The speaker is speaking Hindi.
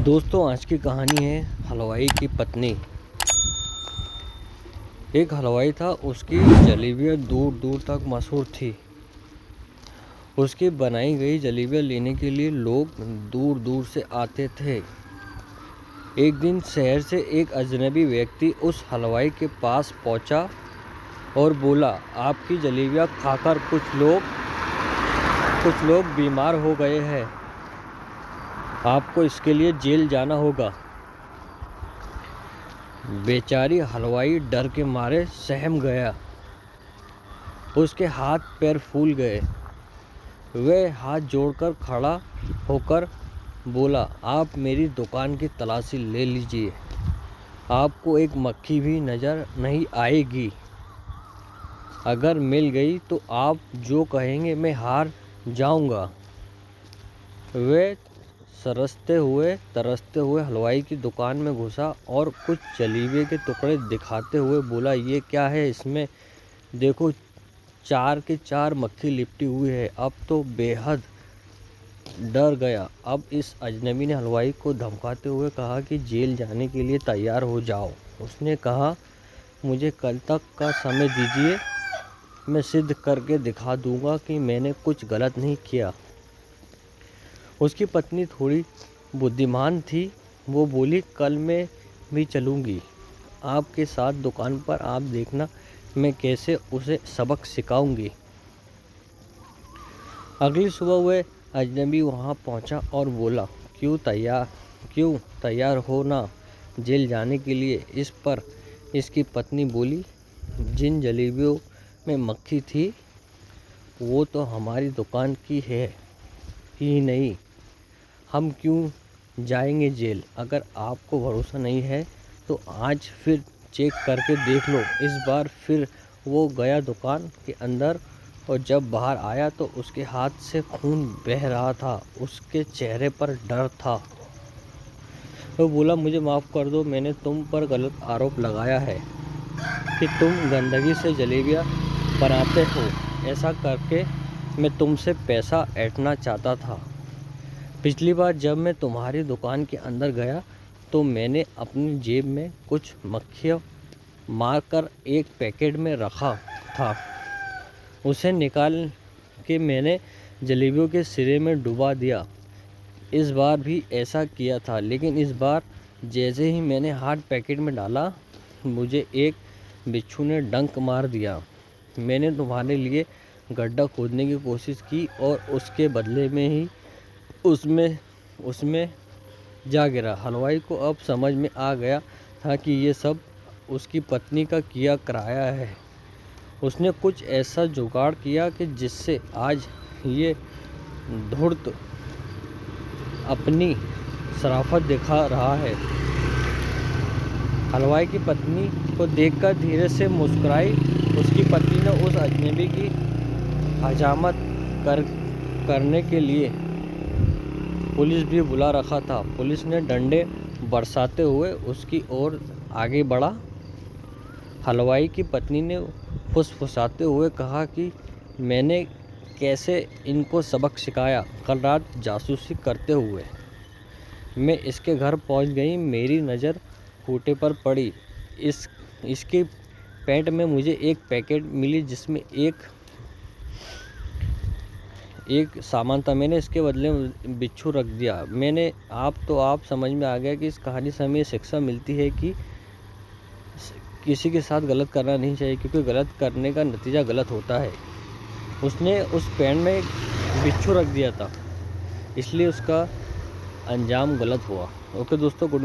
दोस्तों, आज की कहानी है हलवाई की पत्नी। एक हलवाई था, उसकी जलेबियाँ दूर दूर तक मशहूर थी। उसकी बनाई गई जलेबियाँ लेने के लिए लोग दूर दूर से आते थे। एक दिन शहर से एक अजनबी व्यक्ति उस हलवाई के पास पहुंचा और बोला, आपकी जलेबियाँ खाकर कुछ लोग बीमार हो गए हैं, आपको इसके लिए जेल जाना होगा। बेचारी हलवाई डर के मारे सहम गया। उसके हाथ पैर फूल गए। वह हाथ जोड़कर खड़ा होकर बोला, आप मेरी दुकान की तलाशी ले लीजिए, आपको एक मक्खी भी नज़र नहीं आएगी। अगर मिल गई तो आप जो कहेंगे मैं हार जाऊंगा। वह तरसते हुए हलवाई की दुकान में घुसा और कुछ जलेबी के टुकड़े दिखाते हुए बोला, ये क्या है? इसमें देखो, 4 के 4 मक्खी लिपटी हुई है। अब तो बेहद डर गया। अब इस अजनबी ने हलवाई को धमकाते हुए कहा कि जेल जाने के लिए तैयार हो जाओ। उसने कहा, मुझे कल तक का समय दीजिए, मैं सिद्ध करके दिखा दूंगा कि मैंने कुछ गलत नहीं किया। उसकी पत्नी थोड़ी बुद्धिमान थी। वो बोली, कल मैं भी चलूँगी आपके साथ दुकान पर, आप देखना मैं कैसे उसे सबक सिखाऊंगी। अगली सुबह वह अजनबी वहाँ पहुँचा और बोला, क्यों तैयार हो ना जेल जाने के लिए? इस पर इसकी पत्नी बोली, जिन जलेबियों में मक्खी थी वो तो हमारी दुकान की है ही नहीं, हम क्यों जाएंगे जेल? अगर आपको भरोसा नहीं है तो आज फिर चेक करके देख लो। इस बार फिर वो गया दुकान के अंदर और जब बाहर आया तो उसके हाथ से खून बह रहा था। उसके चेहरे पर डर था। वो बोला, मुझे माफ़ कर दो, मैंने तुम पर गलत आरोप लगाया है कि तुम गंदगी से जलेबियाँ बनाते हो। ऐसा करके मैं तुमसे पैसा ऐंठना चाहता था। पिछली बार जब मैं तुम्हारी दुकान के अंदर गया तो मैंने अपनी जेब में कुछ मक्खियाँ मारकर एक पैकेट में रखा था। उसे निकाल के मैंने जलेबियों के सिरे में डुबा दिया। इस बार भी ऐसा किया था, लेकिन इस बार जैसे ही मैंने हाथ पैकेट में डाला, मुझे एक बिच्छू ने डंक मार दिया। मैंने तुम्हारे लिए गड्ढा खोदने की कोशिश की और उसके बदले में ही उसमें जा गिरा। हलवाई को अब समझ में आ गया था कि ये सब उसकी पत्नी का किया कराया है। उसने कुछ ऐसा जुगाड़ किया कि जिससे आज ये धूर्त अपनी शराफत दिखा रहा है। हलवाई की पत्नी को देखकर धीरे से मुस्कुराई। उसकी पत्नी ने उस अजनबी की हजामत करने के लिए पुलिस भी बुला रखा था। पुलिस ने डंडे बरसाते हुए उसकी ओर आगे बढ़ा। हलवाई की पत्नी ने फुसफुसाते हुए कहा कि मैंने कैसे इनको सबक सिखाया। कल रात जासूसी करते हुए मैं इसके घर पहुंच गई। मेरी नज़र फूटे पर पड़ी। इसके पैंट में मुझे एक पैकेट मिली जिसमें एक सामान था। मैंने इसके बदले में बिच्छू रख दिया। आप समझ में आ गया कि इस कहानी से हमें शिक्षा मिलती है कि किसी के साथ गलत करना नहीं चाहिए, क्योंकि गलत करने का नतीजा गलत होता है। उसने उस पेन में एक बिच्छू रख दिया था, इसलिए उसका अंजाम गलत हुआ। ओके दोस्तों, गुड।